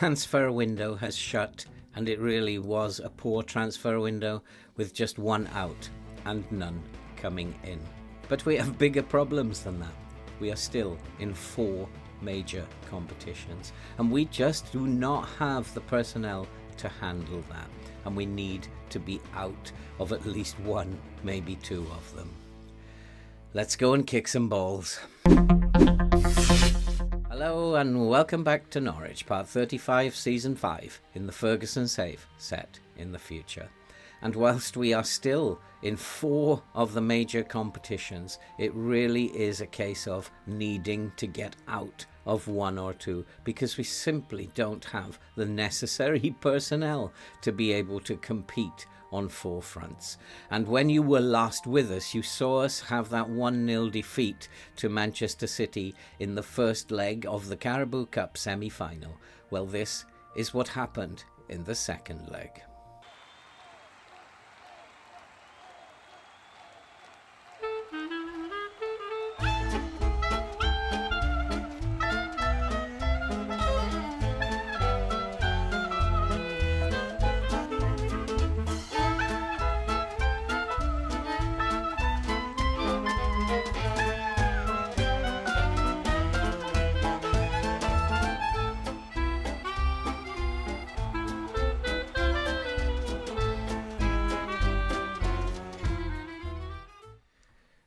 transfer window has shut, and it really was a poor transfer window with just one out and none coming in. But we have bigger problems than that. We are still in 4 major competitions, and we just do not have the personnel to handle that, and we need to be out of at least 1, maybe 2 of them. Let's go and kick some balls. Hello and welcome back to Norwich, part 35, season 5, in the Ferguson save set in the future. And whilst we are still in 4 of the major competitions, it really is a case of needing to get out of 1 or 2 because we simply don't have the necessary personnel to be able to compete on 4 fronts. And when you were last with us, you saw us have that 1-0 defeat to Manchester City in the first leg of the Carabao Cup semi-final. Well, this is what happened in the second leg.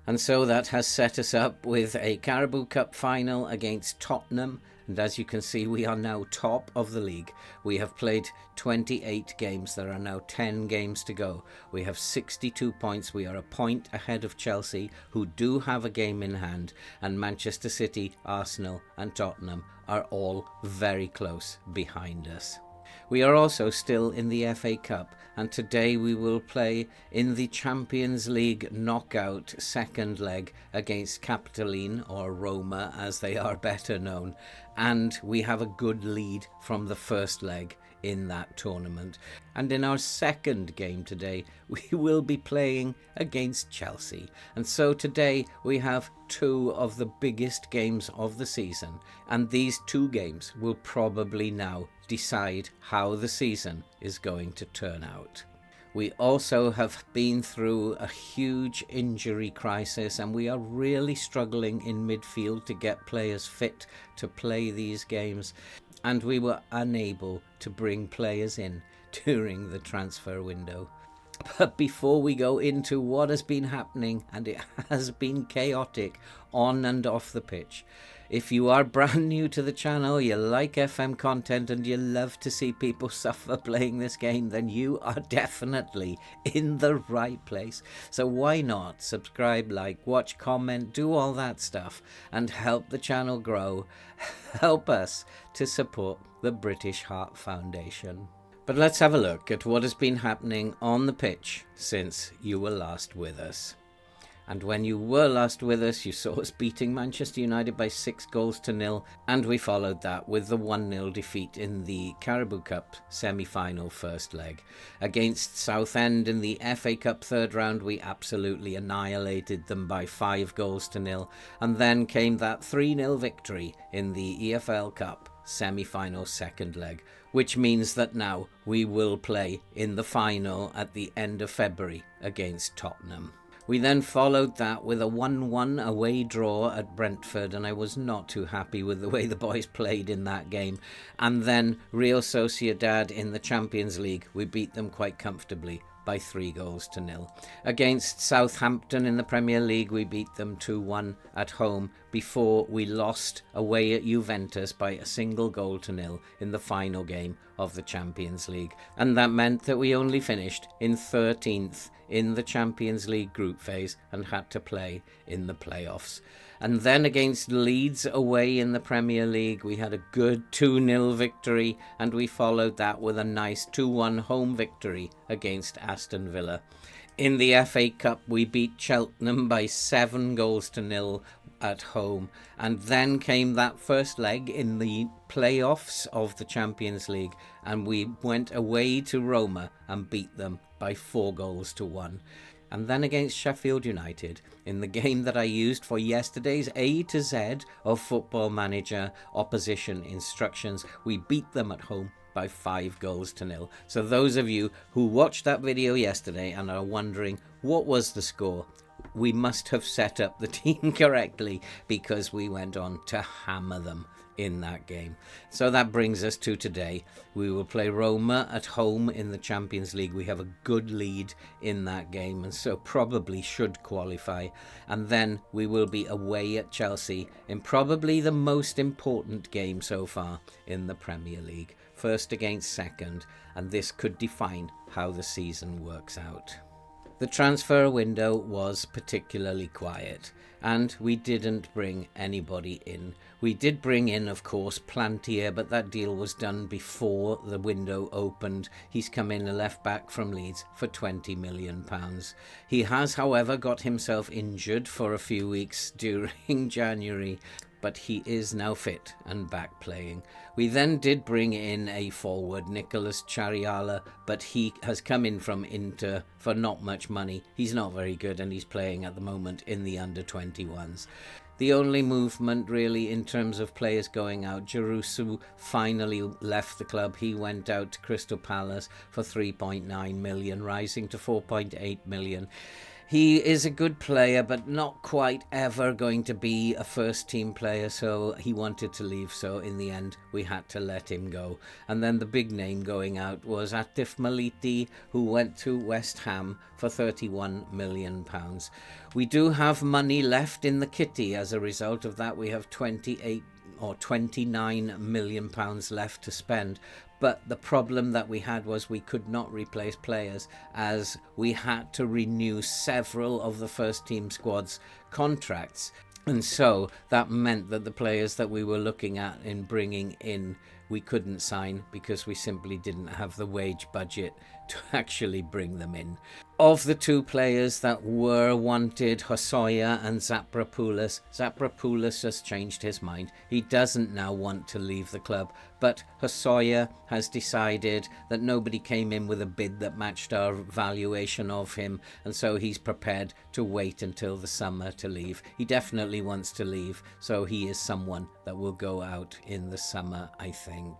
And so that has set us up with a Carabao Cup final against Tottenham. And as you can see, we are now top of the league. We have played 28 games. There are now 10 games to go. We have 62 points. We are a point ahead of Chelsea, who do have a game in hand. And Manchester City, Arsenal and Tottenham are all very close behind us. We are also still in the FA Cup, and today we will play in the Champions League knockout second leg against Capitoline, or Roma as they are better known, and we have a good lead from the first leg in that tournament. And in our second game today, we will be playing against Chelsea. And so today we have 2 of the biggest games of the season, and these 2 games will probably now decide how the season is going to turn out. We also have been through a huge injury crisis, and we are really struggling in midfield to get players fit to play these games, and we were unable to bring players in during the transfer window. But before we go into what has been happening, and it has been chaotic on and off the pitch, if you are brand new to the channel, you like FM content and you love to see people suffer playing this game, then you are definitely in the right place. So why not subscribe, like, watch, comment, do all that stuff and help the channel grow. Help us to support the British Heart Foundation. But let's have a look at what has been happening on the pitch since you were last with us. And when you were last with us, you saw us beating Manchester United by 6-0, and we followed that with the 1-0 defeat in the Carabao Cup semi-final first leg. Against Southend in the FA Cup third round, we absolutely annihilated them by 5-0, and then came that 3-0 victory in the EFL Cup semi-final second leg, which means that now we will play in the final at the end of February against Tottenham. We then followed that with a 1-1 away draw at Brentford, and I was not too happy with the way the boys played in that game. And then Real Sociedad in the Champions League, we beat them quite comfortably by 3-0. Against Southampton in the Premier League, we beat them 2-1 at home before we lost away at Juventus by a 1-0 in the final game of the Champions League. And that meant that we only finished in 13th in the Champions League group phase and had to play in the playoffs. And then against Leeds away in the Premier League, we had a good 2-0 victory, and we followed that with a nice 2-1 home victory against Aston Villa. In the FA Cup, we beat Cheltenham by 7-0 at home, and then came that first leg in the playoffs of the Champions League, and we went away to Roma and beat them by 4-1. and then against Sheffield United in the game that I used for yesterday's A to Z of Football Manager opposition instructions. We beat them at home by 5-0. So those of you who watched that video yesterday and are wondering what was the score, we must have set up the team correctly, because we went on to hammer them in that game. So that brings us to today. We will play Roma at home in the Champions League. We have a good lead in that game, and so probably should qualify. And then we will be away at Chelsea in probably the most important game so far in the Premier League. First against second, and this could define how the season works out. The transfer window was particularly quiet, and we didn't bring anybody in. We did bring in, of course, Plantier, but that deal was done before the window opened. He's come in a left-back from Leeds for £20 million. He has, however, got himself injured for a few weeks during January, but he is now fit and back playing. We then did bring in a forward, Nicolas Chariala, but he has come in from Inter for not much money. He's not very good, and he's playing at the moment in the under-21s. The only movement really in terms of players going out, Giroud finally left the club. He went out to Crystal Palace for 3.9 million, rising to 4.8 million. He is a good player, but not quite ever going to be a first-team player, so he wanted to leave, so in the end we had to let him go. And then the big name going out was Atif Maliti, who went to West Ham for £31 million. We do have money left in the kitty. As a result of that, we have £28 or £29 million left to spend. But the problem that we had was we could not replace players, as we had to renew several of the first team squad's contracts. And so that meant that the players that we were looking at in bringing in, we couldn't sign because we simply didn't have the wage budget to actually bring them in. Of the two players that were wanted, Hosoya and Zapropoulos has changed his mind. He doesn't now want to leave the club, but Hosoya has decided that nobody came in with a bid that matched our valuation of him, and so he's prepared to wait until the summer to leave. He definitely wants to leave, so he is someone that will go out in the summer, I think.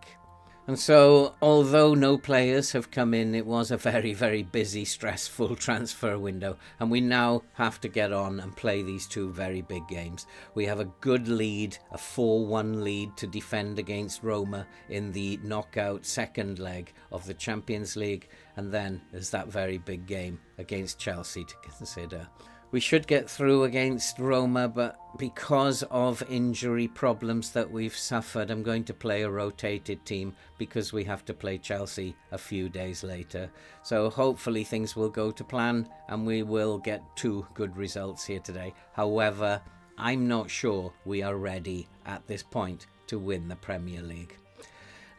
And so, although no players have come in, it was a very, very busy, stressful transfer window, and we now have to get on and play these two very big games. We have a good lead, a 4-1 lead to defend against Roma in the knockout second leg of the Champions League, and then there's that very big game against Chelsea to consider. We should get through against Roma, but because of injury problems that we've suffered, I'm going to play a rotated team because we have to play Chelsea a few days later. So hopefully things will go to plan and we will get 2 good results here today. However, I'm not sure we are ready at this point to win the Premier League.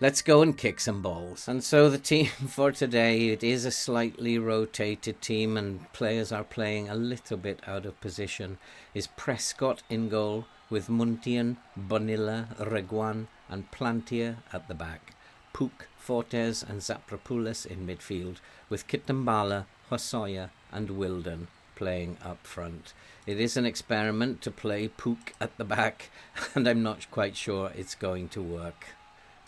Let's go and kick some balls. And so the team for today, it is a slightly rotated team and players are playing a little bit out of position. Is Prescott in goal with Muntian, Bonilla, Reguan and Plantier at the back. Puk, Fortes and Zapropoulos in midfield with Kitambala, Hosoya and Wilden playing up front. It is an experiment to play Puk at the back and I'm not quite sure it's going to work.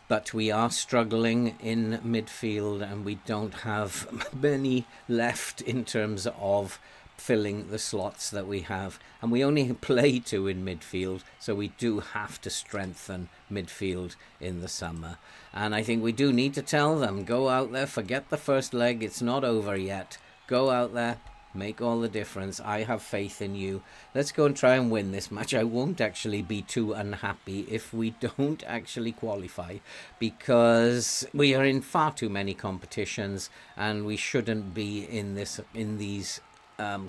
But we are struggling in midfield and we don't have many left in terms of filling the slots that we have. And we only play 2 in midfield, so we do have to strengthen midfield in the summer. And I think we do need to tell them, go out there, forget the first leg, it's not over yet. Go out there, make all the difference. I have faith in you. Let's go and try and win this match. I won't actually be too unhappy if we don't actually qualify, because we are in far too many competitions and we shouldn't be in these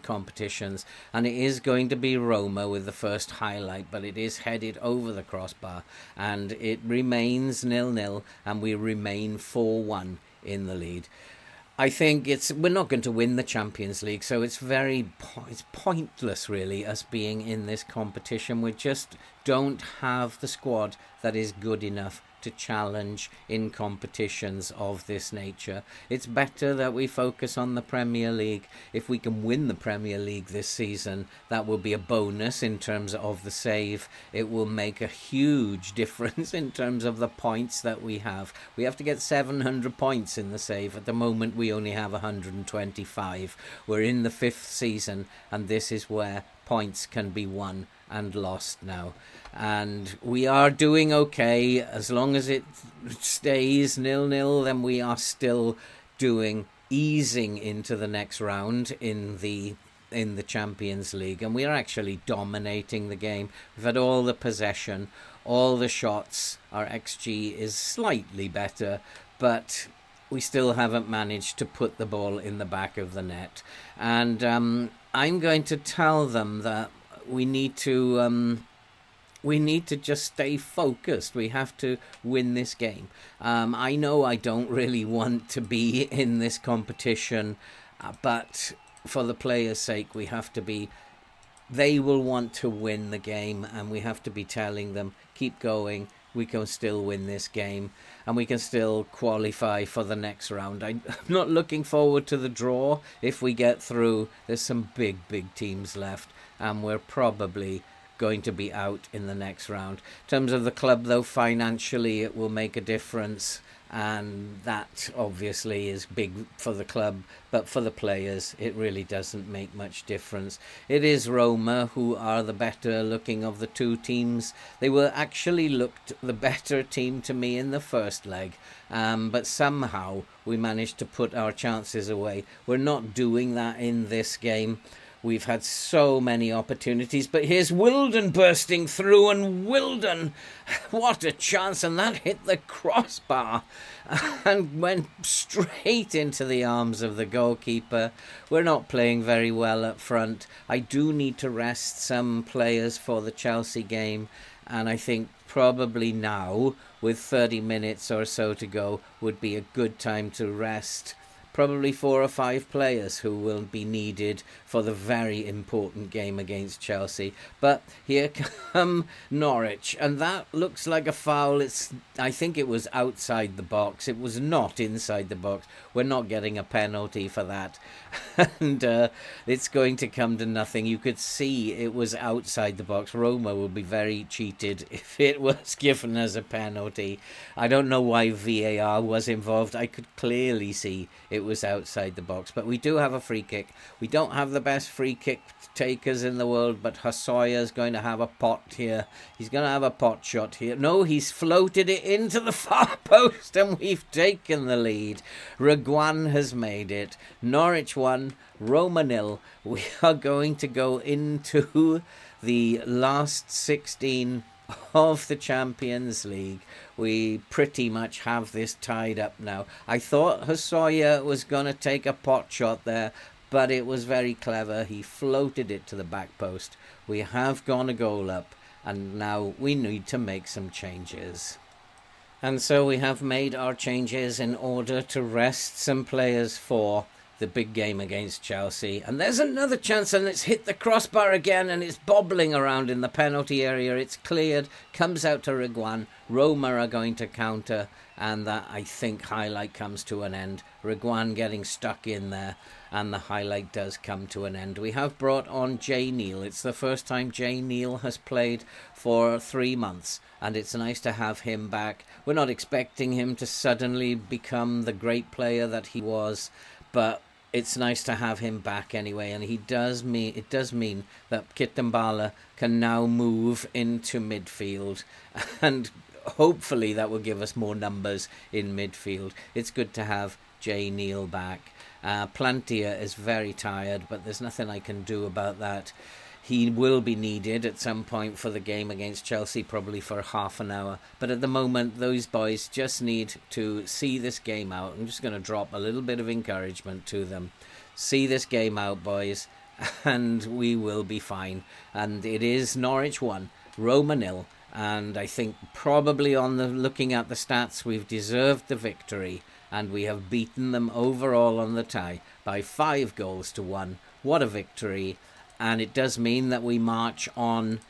competitions. And it is going to be Roma with the first highlight, but it is headed over the crossbar and it remains 0-0 and we remain 4-1 in the lead. I think we're not going to win the Champions League, so it's pointless really us being in this competition. We just don't have the squad that is good enough to to challenge in competitions of this nature. It's better that we focus on the Premier League. If we can win the Premier League this season, that will be a bonus in terms of the save. It will make a huge difference in terms of the points that we have. We have to get 700 points in the save. At the moment, we only have 125. We're in the 5th season, and this is where points can be won and lost now. And we are doing okay. As long as it stays 0-0, then we are still easing into the next round in the Champions League, and we are actually dominating the game. We've had all the possession, all the shots. Our XG is slightly better, but we still haven't managed to put the ball in the back of the net. And I'm going to tell them that we need to just stay focused. We have to win this game. I know I don't really want to be in this competition, but for the players' sake, we have to be. They will want to win the game, and we have to be telling them, keep going. We can still win this game, and we can still qualify for the next round. I'm not looking forward to the draw if we get through. There's some big teams left, and we're probably going to be out in the next round. In terms of the club, though, financially it will make a difference, and that obviously is big for the club, but for the players it really doesn't make much difference. It is Roma who are the better looking of the two teams. They were actually looked the better team to me in the first leg, but somehow we managed to put our chances away. We're not doing that in this game. We've had so many opportunities, but here's Wilden bursting through, and Wilden, what a chance, and that hit the crossbar and went straight into the arms of the goalkeeper. We're not playing very well up front. I do need to rest some players for the Chelsea game, and I think probably now, with 30 minutes or so to go, would be a good time to rest probably 4 or 5 players who will be needed for the very important game against Chelsea. But here come Norwich, and that looks like a foul. I think it was outside the box. It was not inside the box. We're not getting a penalty for that. And it's going to come to nothing. You could see it was outside the box. Roma will be very cheated if it was given as a penalty. I don't know why VAR was involved. I could clearly see it was outside the box. But we do have a free kick. We don't have the best free kick takers in the world, but Hossoya's going to have a pot here. He's going to have a pot shot here. No, he's floated it into the far post, and we've taken the lead. Reguan has made it. Norwich 1, Roma 0. We are going to go into the last 16 of the Champions League. We pretty much have this tied up now. I thought Hossoya was going to take a pot shot there, but it was very clever. He floated it to the back post. We have gone a goal up, and now we need to make some changes. And so we have made our changes in order to rest some players for the big game against Chelsea. And there's another chance, and it's hit the crossbar again, and it's bobbling around in the penalty area. It's cleared, comes out to Reguan. Roma are going to counter, and that, I think, highlight comes to an end. Reguan getting stuck in there, and the highlight does come to an end. We have brought on Jay Neal. It's the first time Jay Neal has played for 3 months, and it's nice to have him back. We're not expecting him to suddenly become the great player that he was, but it's nice to have him back anyway, and it does mean that Kitambala can now move into midfield, and hopefully that will give us more numbers in midfield. It's good to have Jay Neal back. Plantia is very tired, but there's nothing I can do about that. He will be needed at some point for the game against Chelsea, probably for half an hour. But at the moment, those boys just need to see this game out. I'm just going to drop a little bit of encouragement to them. See this game out, boys, and we will be fine. And it is Norwich 1, Roma 0. And I think probably looking at the stats, we've deserved the victory. And we have beaten them overall on the tie by 5-1. What a victory. And it does mean that we march on,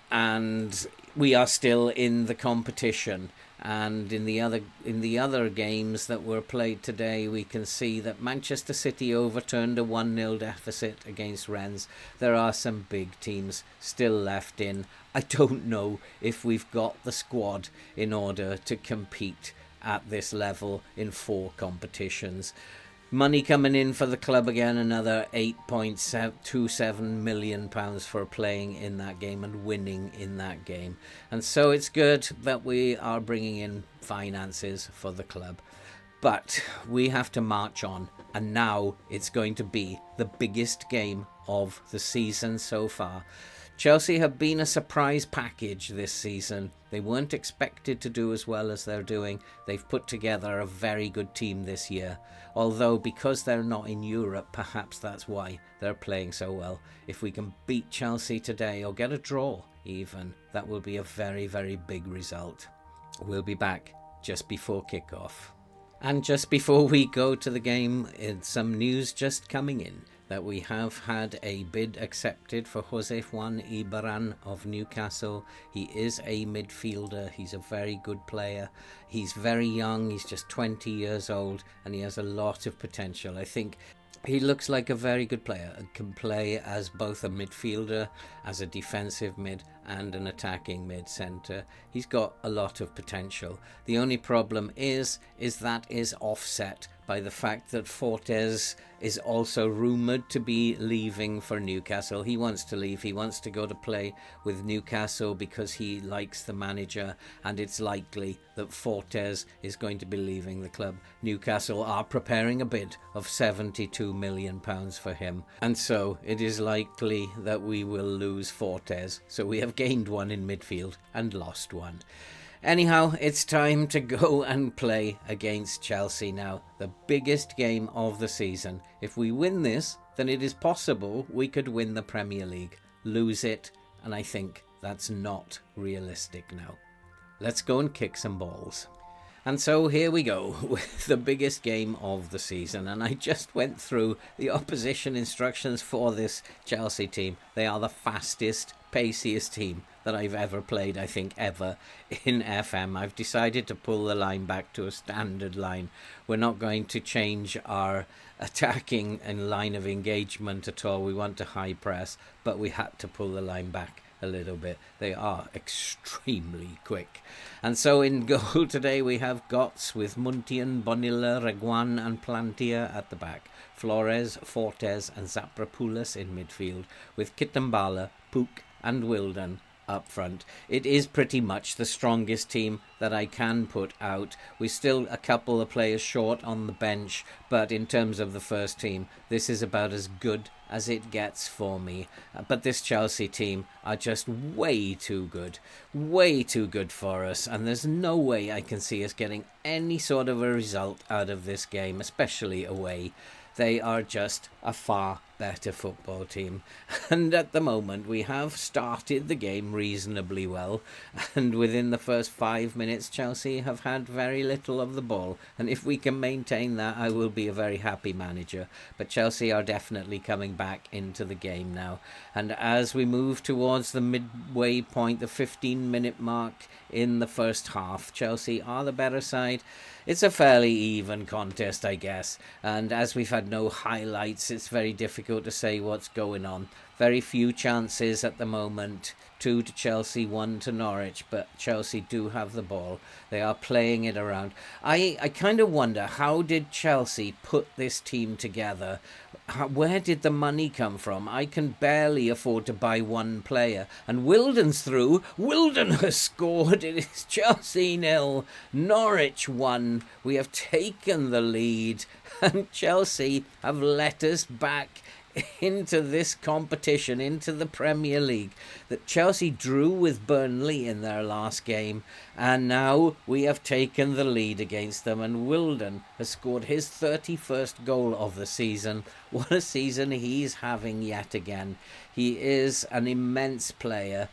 and we are still in the competition. And in the other games that were played today, we can see that Manchester City overturned a 1-0 deficit against Rennes. There are some big teams still left in. I don't know if we've got the squad in order to compete at this level in 4 competitions. Money coming in for the club again, another £8.27 million for playing in that game and winning in that game. And so it's good that we are bringing in finances for the club. But we have to march on, and now it's going to be the biggest game of the season so far. Chelsea have been a surprise package this season. They weren't expected to do as well as they're doing. They've put together a very good team this year. Although, because they're not in Europe, perhaps that's why they're playing so well. If we can beat Chelsea today, or get a draw even, that will be a very, very big result. We'll be back just before kickoff. And just before we go to the game, some news just coming in that we have had a bid accepted for Jose Juan Ibarran of Newcastle. He is a midfielder. He's a very good player. He's very young. He's just 20 years old, and he has a lot of potential. I think he looks like a very good player and can play as both a midfielder, as a defensive mid, and an attacking mid-centre. He's got a lot of potential. The only problem is that is offset by the fact that Fortes is also rumoured to be leaving for Newcastle. He wants to leave. He wants to go to play with Newcastle because he likes the manager, and it's likely that Fortes is going to be leaving the club. Newcastle are preparing a bid of £72 million for him, and so it is likely that we will lose Fortes. So we have gained one in midfield and lost one. Anyhow, it's time to go and play against Chelsea now. The biggest game of the season. If we win this, then it is possible we could win the Premier League. Lose it, and I think that's not realistic now. Let's go and kick some balls. And so here we go with the biggest game of the season. And I just went through the opposition instructions for this Chelsea team. They are the fastest, paciest team that I've ever played, I think, ever in FM. I've decided to pull the line back to a standard line. We're not going to change our attacking and line of engagement at all. We want to high press, but we had to pull the line back a little bit. They are extremely quick. And so in goal today we have Götze with Muntian, Bonilla, Reguan and Plantier at the back. Flores, Fortes and Zapropoulos in midfield, with Kitambala, Puk and Wilden up front. It is pretty much the strongest team that I can put out. We're still a couple of players short on the bench, but in terms of the first team, this is about as good as it gets for me. But this Chelsea team are just way too good for us, and there's no way I can see us getting any sort of a result out of this game, especially away. They are just a far better football team. And at the moment, we have started the game reasonably well. And within the first 5 minutes, Chelsea have had very little of the ball. And if we can maintain that, I will be a very happy manager. But Chelsea are definitely coming back into the game now. And as we move towards the midway point, the 15-minute mark in the first half, Chelsea are the better side. It's a fairly even contest, I guess, and as we've had no highlights, it's very difficult to say what's going on. Very few chances at the moment, 2 to Chelsea, 1 to Norwich, but Chelsea do have the ball. They are playing it around. I kind of wonder, how did Chelsea put this team together? Where did the money come from? I can barely afford to buy one player. And Wilden's through. Wilden has scored. It is Chelsea 0, Norwich 1. We have taken the lead. And Chelsea have let us back into this competition, into the Premier League. That Chelsea drew with Burnley in their last game, and now we have taken the lead against them, and Wilden has scored his 31st goal of the season. What a season he's having yet again. He is an immense player,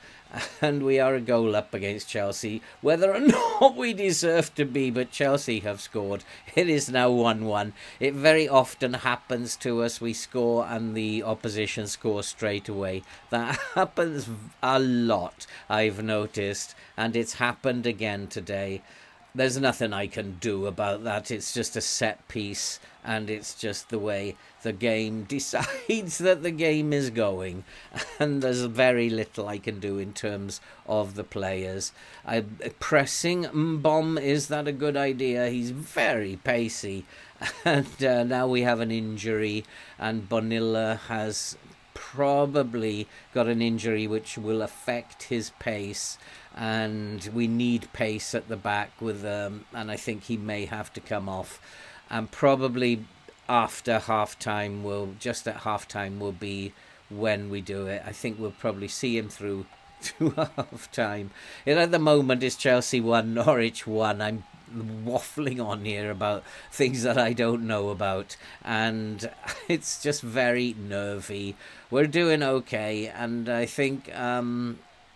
and we are a goal up against Chelsea, whether or not we deserve to be, but Chelsea have scored. It is now 1-1. It very often happens to us. We score and the opposition scores straight away. That happens a lot, I've noticed, and it's happened again today. There's nothing I can do about that. It's just a set piece, and it's just the way the game decides that the game is going. And there's very little I can do in terms of the players. Pressing Mbom, is that a good idea? He's very pacey. And now we have an injury, and Bonilla has probably got an injury which will affect his pace, and we need pace at the back with and I think he may have to come off, and probably after half-time just at half-time will be when we do it. I think we'll probably see him through to half-time. And at the moment it's Chelsea 1, Norwich 1. I'm waffling on here about things that I don't know about, and it's just very nervy. We're doing okay, and I think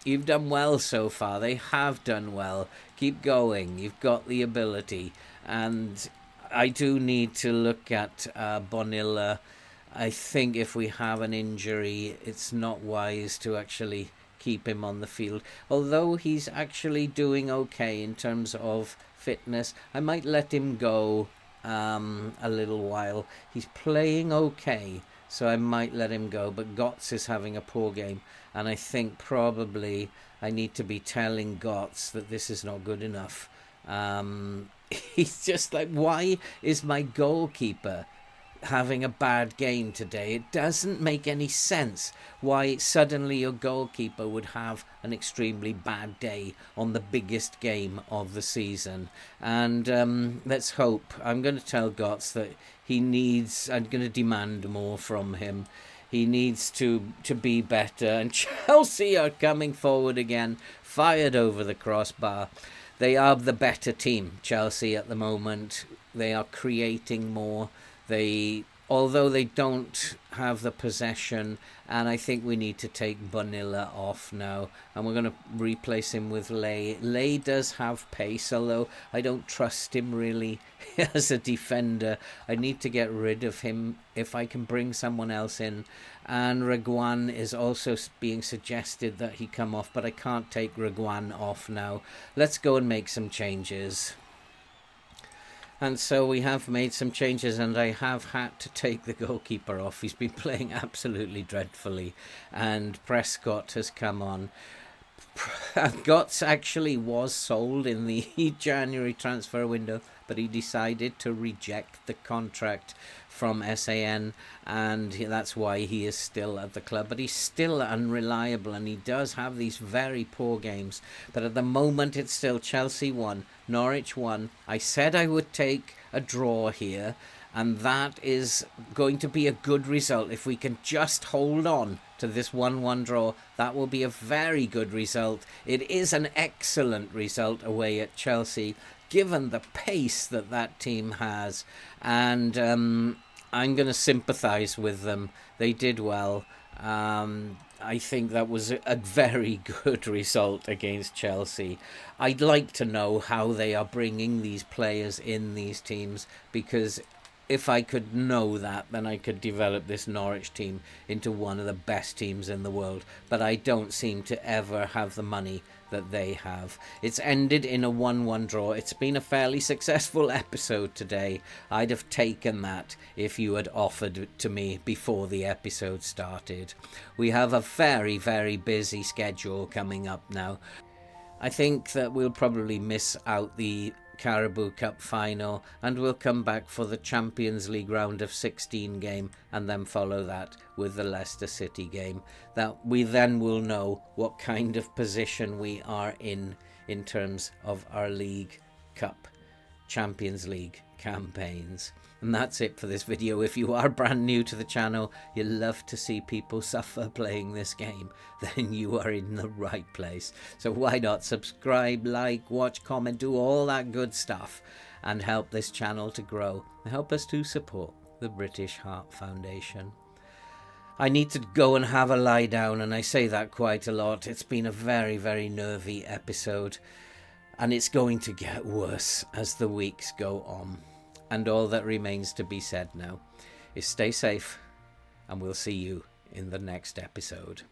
you've done well so far. They have done well. Keep going. You've got the ability, and I do need to look at Bonilla. I think if we have an injury, it's not wise to actually keep him on the field, although he's actually doing okay in terms of fitness. I might let him go a little while. He's playing okay, so I might let him go, but Götze is having a poor game, and I think probably I need to be telling Götze that this is not good enough. He's just like, why is my goalkeeper having a bad game today? It doesn't make any sense why suddenly your goalkeeper would have an extremely bad day on the biggest game of the season. And let's hope. I'm going to tell Götze that I'm going to demand more from him. He needs to be better. And Chelsea are coming forward again, fired over the crossbar. They are the better team, Chelsea, at the moment. They are creating more. Although they don't have the possession, and I think we need to take Bonilla off now, and we're going to replace him with Lay. Lay does have pace, although I don't trust him really as a defender. I need to get rid of him if I can bring someone else in. And Reguan is also being suggested that he come off, but I can't take Reguan off now. Let's go and make some changes. And so we have made some changes, and I have had to take the goalkeeper off. He's been playing absolutely dreadfully, and Prescott has come on. Götze actually was sold in the January transfer window, but he decided to reject the contract from SAN, and that's why he is still at the club. But he's still unreliable, and he does have these very poor games. But at the moment it's still Chelsea 1, Norwich 1. I said I would take a draw here, and that is going to be a good result. If we can just hold on to this 1-1 draw, that will be a very good result. It is an excellent result away at Chelsea, given the pace that team has. And I'm going to sympathise with them. They did well. I think that was a very good result against Chelsea. I'd like to know how they are bringing these players in these teams, because if I could know that, then I could develop this Norwich team into one of the best teams in the world. But I don't seem to ever have the money that they have. It's ended in a 1-1 draw. It's been a fairly successful episode today. I'd have taken that if you had offered it to me before the episode started. We have a very, very busy schedule coming up now. I think that we'll probably miss out the Carabao Cup final, and we'll come back for the Champions League round of 16 game, and then follow that with the Leicester City game. That we then will know what kind of position we are in terms of our League Cup, Champions League campaigns. And that's it for this video. If you are brand new to the channel, you love to see people suffer playing this game, then you are in the right place. So why not subscribe, like, watch, comment, do all that good stuff, and help this channel to grow, and help us to support the British Heart Foundation. I need to go and have a lie down, and I say that quite a lot. It's been a very, very nervy episode, and it's going to get worse as the weeks go on. And all that remains to be said now is stay safe, and we'll see you in the next episode.